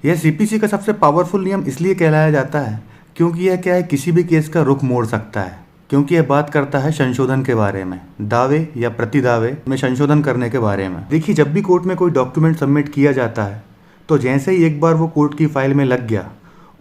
यह सीपीसी का सबसे पावरफुल नियम इसलिए कहलाया जाता है क्योंकि यह क्या है, किसी भी केस का रुख मोड़ सकता है, क्योंकि यह बात करता है संशोधन के बारे में, दावे या प्रतिदावे में संशोधन करने के बारे में। देखिए, जब भी कोर्ट में कोई डॉक्यूमेंट सबमिट किया जाता है तो जैसे ही एक बार वो कोर्ट की फाइल में लग गया,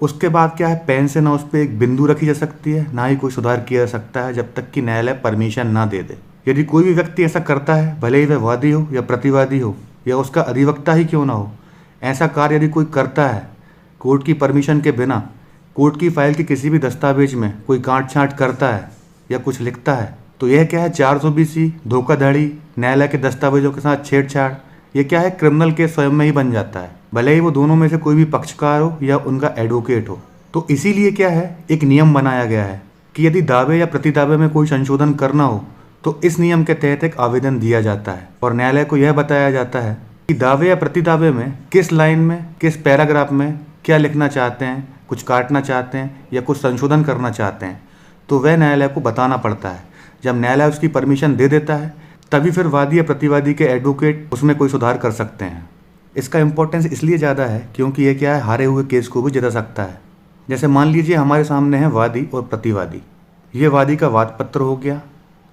उसके बाद क्या है, पेन से ना उस पर एक बिंदु रखी जा सकती है, ना ही कोई सुधार किया जा सकता है जब तक कि न्यायालय परमिशन ना दे दे। यदि कोई भी व्यक्ति ऐसा करता है, भले ही वह वादी हो या प्रतिवादी हो या उसका अधिवक्ता ही क्यों ना हो, ऐसा कार्य यदि कोई करता है कोर्ट की परमिशन के बिना, कोर्ट की फाइल के किसी भी दस्तावेज में कोई काट छांट करता है या कुछ लिखता है, तो यह क्या है, 420C, धोखाधड़ी, न्यायालय के दस्तावेजों के साथ छेड़छाड़, ये क्या है, क्रिमिनल केस स्वयं में ही बन जाता है, भले ही वो दोनों में से कोई भी पक्षकार हो या उनका एडवोकेट हो। तो इसीलिए क्या है, एक नियम बनाया गया है कि यदि दावे या प्रतिदावे में कोई संशोधन करना हो तो इस नियम के तहत एक आवेदन दिया जाता है और न्यायालय को यह बताया जाता है कि दावे या प्रतिदावे में किस लाइन में, किस पैराग्राफ में क्या लिखना चाहते हैं, कुछ काटना चाहते हैं या कुछ संशोधन करना चाहते हैं, तो वह न्यायालय को बताना पड़ता है। जब न्यायालय उसकी परमिशन दे देता है तभी फिर वादी या प्रतिवादी के एडवोकेट उसमें कोई सुधार कर सकते हैं। इसका इम्पोर्टेंस इसलिए ज़्यादा है क्योंकि ये क्या है, हारे हुए केस को भी जिता सकता है। जैसे मान लीजिए हमारे सामने है वादी और प्रतिवादी, ये वादी का वाद पत्र हो गया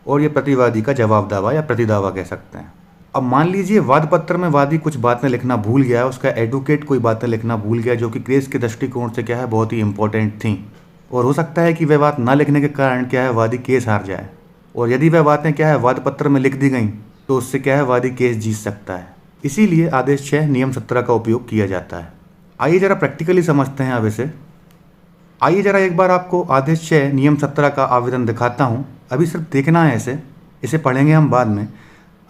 और ये प्रतिवादी का जवाब दावा या प्रतिदावा कह सकते हैं। अब मान लीजिए वाद पत्र में वादी कुछ बातें लिखना भूल गया, उसका एडवोकेट कोई बातें लिखना भूल गया जो कि केस के दृष्टिकोण से क्या है, बहुत ही इंपॉर्टेंट थी, और हो सकता है कि वह बात ना लिखने के कारण क्या है, वादी केस हार जाए, और यदि वह बातें क्या है वाद पत्र में लिख दी गई तो उससे क्या है, वादी केस जीत सकता है। इसीलिए आदेश 6 नियम 17 का उपयोग किया जाता है। आइए जरा प्रैक्टिकली समझते हैं अब इसे। आइए जरा एक बार आपको आदेश 6 नियम 17 का आवेदन दिखाता हूँ। अभी सिर्फ देखना है इसे पढ़ेंगे हम बाद में।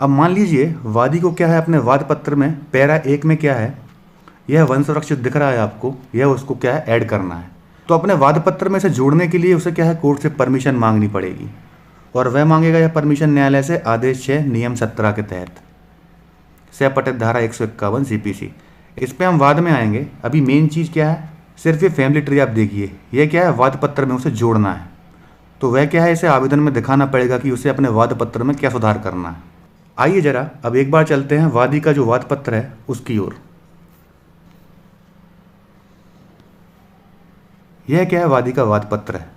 अब मान लीजिए वादी को क्या है, अपने वाद पत्र में पैरा 1 में क्या है, यह वन सुरक्षित दिख रहा है आपको, यह उसको क्या है, ऐड करना है। तो अपने वाद पत्र में से जोड़ने के लिए उसे क्या है, कोर्ट से परमिशन मांगनी पड़ेगी, और वह मांगेगा यह परमिशन न्यायालय से आदेश 6 नियम 17 के तहत, सेपटेट धारा 151 सीपीसी। इस पे हम वाद में आएंगे। अभी मेन चीज़ क्या है, सिर्फ ये फैमिली ट्री आप देखिए, यह क्या है, वाद पत्र में उसे जोड़ना है। तो वह क्या है, इसे आवेदन में दिखाना पड़ेगा कि उसे अपने वाद पत्र में क्या सुधार करना है। आइए जरा अब एक बार चलते हैं वादी का जो वाद पत्र है उसकी ओर। यह क्या है, वादी का वाद पत्र है।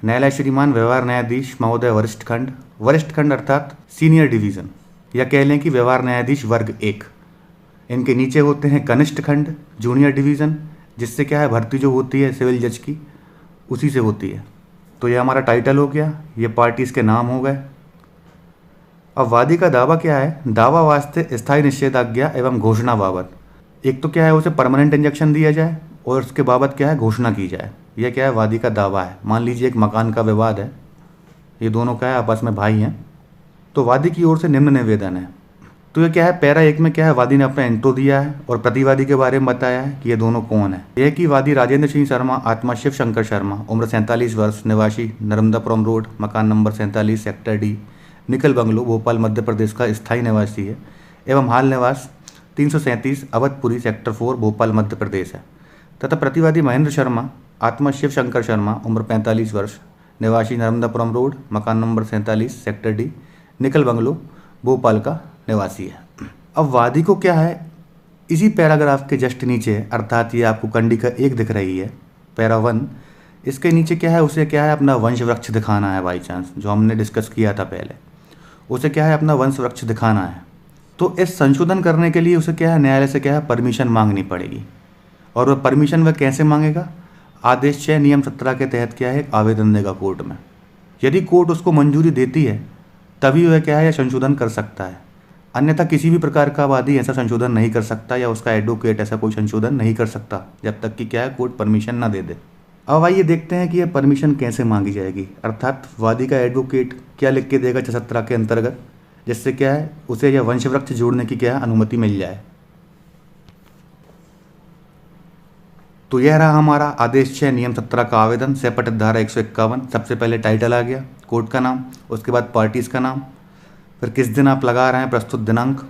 न्यायालय श्रीमान व्यवहार न्यायाधीश महोदय वरिष्ठ खंड अर्थात सीनियर डिवीज़न, या कह लें कि व्यवहार न्यायाधीश वर्ग 1। इनके नीचे होते हैं कनिष्ठ खंड, जूनियर डिवीज़न, जिससे क्या है, भर्ती जो होती है सिविल जज की उसी से होती है। तो यह हमारा टाइटल हो गया, ये पार्टीज के नाम हो गए। अब वादी का दावा क्या है, दावा वास्ते स्थायी निषेधाज्ञा एवं घोषणा बाबत। एक तो क्या है, उसे परमानेंट इंजेक्शन दिया जाए और उसके बाबत क्या है, घोषणा की जाए। यह क्या है, वादी का दावा है। मान लीजिए एक मकान का विवाद है, ये दोनों क्या है, आपस में भाई हैं, तो वादी की ओर से निम्न निवेदन है। तो ये क्या है, पैरा 1 में क्या है, वादी ने अपना इंट्रो दिया है और प्रतिवादी के बारे में बताया है कि ये दोनों कौन है। यह कि वादी राजेंद्र सिंह शर्मा आत्मा शिव शंकर शर्मा, उम्र 47 वर्ष, निवासी नर्मदापुरम रोड, मकान number 47, sector D, Nikhil bungalow, Bhopal Madhya Pradesh का स्थायी निवासी है एवं हाल निवास 337 अवधपुरी, सेक्टर 4, भोपाल मध्य प्रदेश है। तथा प्रतिवादी महेंद्र शर्मा आत्मा शिव शंकर शर्मा, उम्र 45 वर्ष, निवासी नर्मदापुरम रोड, मकान number 47, sector D, Nikhil bungalow, Bhopal का निवासी है। अब वादी को क्या है, इसी पैराग्राफ के जस्ट नीचे, अर्थात ये आपको कंडिका 1 दिख रही है, पैरा 1, इसके नीचे क्या है, उसे क्या है, अपना वंश वृक्ष दिखाना है। बाई चांस जो हमने डिस्कस किया था पहले, उसे क्या है, अपना वंश वृक्ष दिखाना है। तो इस संशोधन करने के लिए उसे क्या है, न्यायालय से क्या है, परमिशन मांगनी पड़ेगी। और वह परमिशन वह कैसे मांगेगा, आदेश 6 नियम 17 के तहत क्या है, एक आवेदन देगा कोर्ट में। यदि कोर्ट उसको मंजूरी देती है तभी वह क्या है, यह संशोधन कर सकता है, अन्यथा किसी भी प्रकार का वादी ऐसा संशोधन नहीं कर सकता या उसका एडवोकेट ऐसा कोई संशोधन नहीं कर सकता जब तक कि क्या है, कोर्ट परमिशन ना दे दे। अब आइए देखते हैं कि यह परमिशन कैसे मांगी जाएगी, अर्थात वादी का एडवोकेट क्या लिख के देगा 17 के अंतर्गत, जिससे क्या है, उसे यह वंश वृक्ष जोड़ने की क्या है, अनुमति मिल जाए। तो यह रहा हमारा आदेश 6 नियम 17 का आवेदन, सेपटेट धारा 151। सबसे पहले टाइटल आ गया, कोर्ट का नाम, उसके बाद पार्टीज़ का नाम, फिर किस दिन आप लगा रहे हैं, प्रस्तुत दिनांक,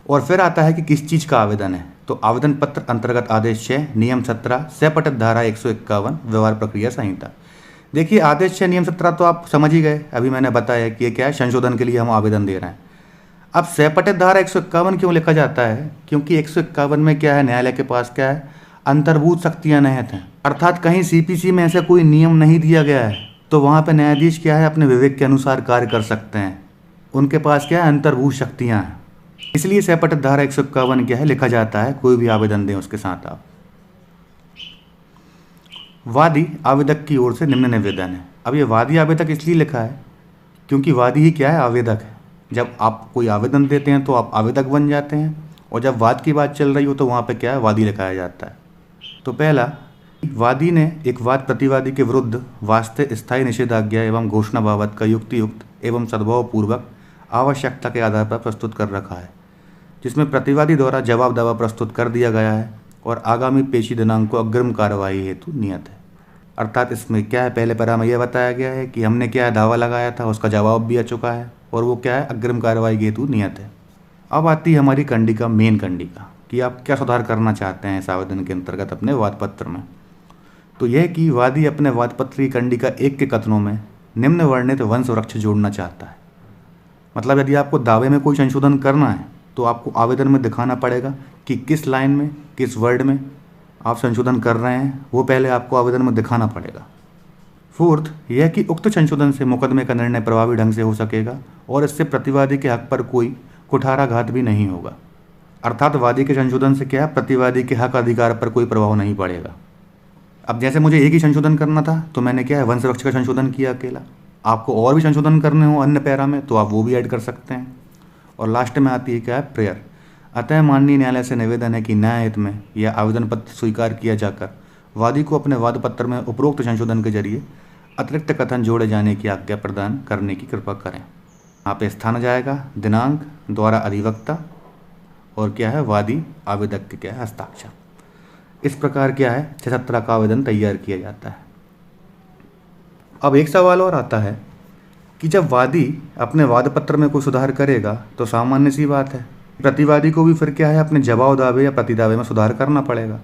और फिर आता है कि किस चीज़ का आवेदन है। तो आवेदन पत्र अंतर्गत आदेश 6 नियम 17 सेपटेट धारा 151 व्यवहार प्रक्रिया संहिता। देखिए आदेश 6 नियम 17 तो आप समझ ही गए, अभी मैंने बताया कि ये क्या है, संशोधन के लिए हम आवेदन दे रहे हैं। अब सेपटेट धारा 151 क्यों लिखा जाता है, क्योंकि 151 में क्या है, न्यायालय के पास क्या है, अंतर्भूत शक्तियां निहित हैं। अर्थात कहीं सीपीसी में ऐसा कोई नियम नहीं दिया गया है तो वहाँ पे न्यायाधीश क्या है अपने विवेक के अनुसार कार्य कर सकते हैं। उनके पास क्या है अंतर्भूत शक्तियाँ हैं। इसलिए सैपटित धारा 151 क्या है लिखा जाता है कोई भी आवेदन दें उसके साथ आप। वादी आवेदक की ओर से निम्न निवेदन है। अब ये वादी आवेदक इसलिए लिखा है क्योंकि वादी ही क्या है आवेदक है। जब आप कोई आवेदन देते हैं तो आप आवेदक बन जाते हैं और जब वाद की बात चल रही हो तो वहाँ पे क्या है वादी लिखाया जाता है। तो पहला, वादी ने एक वाद प्रतिवादी के विरुद्ध वास्ते स्थायी निषेधाज्ञा एवं घोषणा बाबत का युक्तियुक्त एवं सद्भावपूर्वक आवश्यकता के आधार पर प्रस्तुत कर रखा है, जिसमें प्रतिवादी द्वारा जवाब दावा प्रस्तुत कर दिया गया है और आगामी पेशी दिनांक को अग्रिम कार्रवाई हेतु नियत है। अर्थात इसमें क्या है पहले पैरा में यह बताया गया है कि हमने क्या है दावा लगाया था, उसका जवाब भी आ चुका है और वो क्या है अग्रिम कार्रवाई हेतु नियत है। अब आती है हमारी कंडिका, मेन कंडिका, कि आप क्या सुधार करना चाहते हैं इस आवेदन के अंतर्गत अपने वाद पत्र में। तो यह कि वादी अपने वाद पत्र की कंडिका 1 के कथनों में निम्न वर्णित वंश वृक्ष जोड़ना चाहता है। मतलब यदि आपको दावे में कोई संशोधन करना है तो आपको आवेदन में दिखाना पड़ेगा कि किस लाइन में किस वर्ड में आप संशोधन कर रहे हैं, वो पहले आपको आवेदन में दिखाना पड़ेगा। फोर्थ, यह कि उक्त संशोधन से मुकदमे का निर्णय प्रभावी ढंग से हो सकेगा और इससे प्रतिवादी के हक पर कोई कुठाराघात भी नहीं होगा। अर्थात वादी के संशोधन से क्या है प्रतिवादी के हक अधिकार पर कोई प्रभाव नहीं पड़ेगा। अब जैसे मुझे एक ही संशोधन करना था तो मैंने क्या है वंश वृक्ष का संशोधन किया अकेला। आपको और भी संशोधन करने हो अन्य पैरा में तो आप वो भी ऐड कर सकते हैं। और लास्ट में आती है क्या है प्रेयर। अतः माननीय न्यायालय से निवेदन है कि न्याय हित में यह आवेदन पत्र स्वीकार किया जाकर वादी को अपने वाद पत्र में उपरोक्त संशोधन के जरिए अतिरिक्त कथन जोड़े जाने की आज्ञा प्रदान करने की कृपा करें। यहाँ पे स्थान आ जाएगा, दिनांक, द्वारा अधिवक्ता और क्या है वादी आवेदक के क्या है हस्ताक्षर। इस प्रकार क्या है 76 का आवेदन तैयार किया जाता है। अब एक सवाल और आता है कि जब वादी अपने वाद पत्र में कोई सुधार करेगा तो सामान्य सी बात है प्रतिवादी को भी फिर क्या है अपने जवाब दावे या प्रतिदावे में सुधार करना पड़ेगा।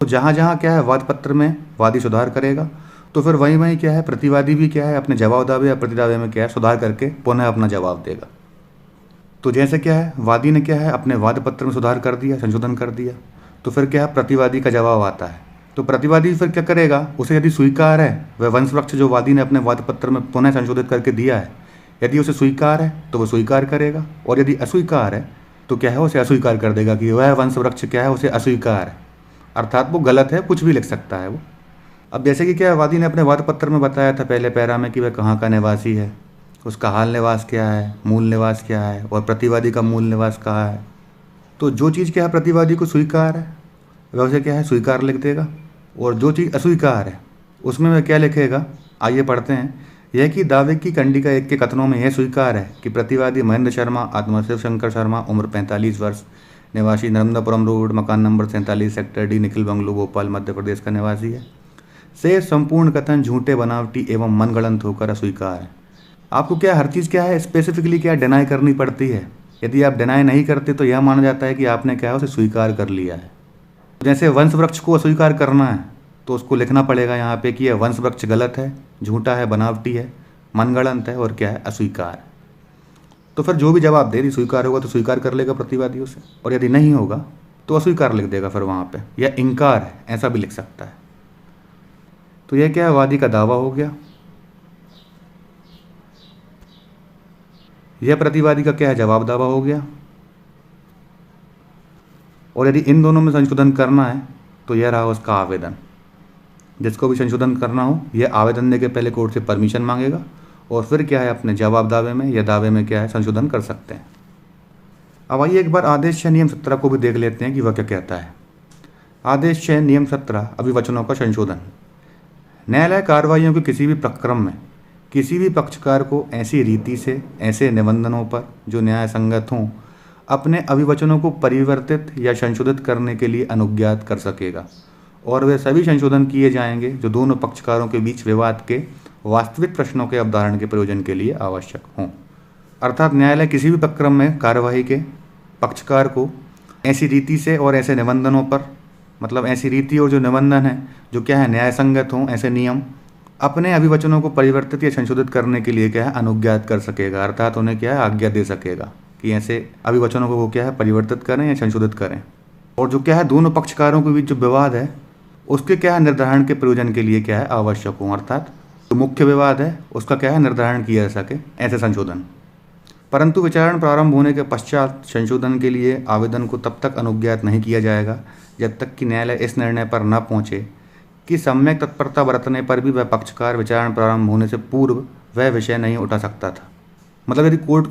तो जहाँ जहाँ क्या है वाद पत्र में वादी सुधार करेगा तो फिर वहीं वहीं क्या है प्रतिवादी भी क्या है अपने जवाब दावे या प्रतिदावे में क्या है सुधार करके पुनः अपना जवाब देगा। तो जैसे क्या है वादी ने क्या है अपने वाद पत्र में सुधार कर दिया, संशोधन कर दिया, तो फिर क्या है प्रतिवादी का जवाब आता है। तो प्रतिवादी फिर क्या करेगा, उसे यदि स्वीकार है वह वंश वृक्ष जो वादी ने अपने वाद पत्र में पुनः संशोधित करके दिया है, यदि उसे स्वीकार है तो वह स्वीकार करेगा और यदि अस्वीकार है तो क्या है उसे अस्वीकार कर देगा कि वह वंश वृक्ष क्या है उसे अस्वीकार है, अर्थात वो गलत है, कुछ भी लिख सकता है वो। अब जैसे कि क्या है वादी ने अपने वाद पत्र में बताया था पहले पैरा में कि वह कहाँ का निवासी है, उसका हाल निवास क्या है, मूल निवास क्या है और प्रतिवादी का मूल निवास कहाँ है। तो जो चीज़ क्या है प्रतिवादी को स्वीकार है वह उसे क्या है स्वीकार लिख देगा और जो चीज़ अस्वीकार है उसमें वह क्या लिखेगा, आइए पढ़ते हैं। यह कि दावे की कंडिका 1 के कथनों में यह स्वीकार है कि प्रतिवादी महेंद्र शर्मा आत्मा शिव शंकर शर्मा उम्र 45 वर्ष, निवासी नर्मदापुरम रोड, मकान number 47 sector D, Nikhil bungalow, Bhopal Madhya Pradesh का निवासी है। से संपूर्ण कथन झूठे, बनावटी एवं मनगढ़ंत होकर अस्वीकार है। आपको क्या हर चीज़ क्या है स्पेसिफिकली क्या डिनाई करनी पड़ती है। यदि आप डिनाई नहीं करते तो यह माना जाता है कि आपने क्या है उसे स्वीकार कर लिया है। जैसे वंश वृक्ष को अस्वीकार करना है तो उसको लिखना पड़ेगा यहाँ पे कि यह वंश वृक्ष गलत है, झूठा है, बनावटी है, मनगढ़ंत है और क्या है अस्वीकार। तो फिर जो भी जवाब दे, यदि स्वीकार होगा तो स्वीकार कर लेगा प्रतिवादी उसे और यदि नहीं होगा तो अस्वीकार लिख देगा फिर वहाँ पे, या इनकार है ऐसा भी लिख सकता है। तो यह क्या है वादी का दावा हो गया। यह प्रतिवादी का क्या है जवाब दावा हो गया। और यदि इन दोनों में संशोधन करना है तो यह रहा उसका आवेदन। जिसको भी संशोधन करना हो यह आवेदन देके पहले कोर्ट से परमिशन मांगेगा और फिर क्या है अपने जवाब दावे में या दावे में क्या है संशोधन कर सकते हैं। अब आइए एक बार आदेश 6 नियम 17 को भी देख लेते हैं कि वह क्या कहता है। आदेश 6 नियम 17 अभिवचनों का संशोधन। न्यायालय कार्रवाइयों के किसी भी प्रक्रम में किसी भी पक्षकार को ऐसी रीति से ऐसे निबंधनों पर जो न्याय संगत हों अपने अभिवचनों को परिवर्तित या संशोधित करने के लिए अनुज्ञात कर सकेगा और वे सभी संशोधन किए जाएंगे जो दोनों पक्षकारों के बीच विवाद के वास्तविक प्रश्नों के अवधारण के प्रयोजन के लिए आवश्यक हों। अर्थात न्यायालय किसी भी प्रक्रम में कार्यवाही के पक्षकार को ऐसी रीति से और ऐसे निबंधनों पर, मतलब ऐसी रीति और जो निबंधन है जो क्या है न्याय संगत हों, ऐसे नियम अपने अभिवचनों को परिवर्तित या संशोधित करने के लिए क्या है अनुज्ञात कर सकेगा। अर्थात उन्हें क्या है आज्ञा दे सकेगा कि ऐसे अभिवचनों को वो क्या है परिवर्तित करें या संशोधित करें। और जो क्या है दोनों पक्षकारों के बीच जो विवाद है उसके क्या है निर्धारण के प्रयोजन के लिए क्या है आवश्यक हो, अर्थात जो मुख्य विवाद है उसका क्या है निर्धारण किया जा सके, ऐसे संशोधन। परंतु विचारण प्रारंभ होने के पश्चात संशोधन के लिए आवेदन को तब तक अनुज्ञात नहीं किया जाएगा जब तक कि न्यायालय इस निर्णय पर न पहुंचे कि सम्यक तत्परता बरतने पर भी वह पक्षकार विचारण प्रारंभ होने से पूर्व वह विषय नहीं उठा सकता था। मतलब यदि कोर्ट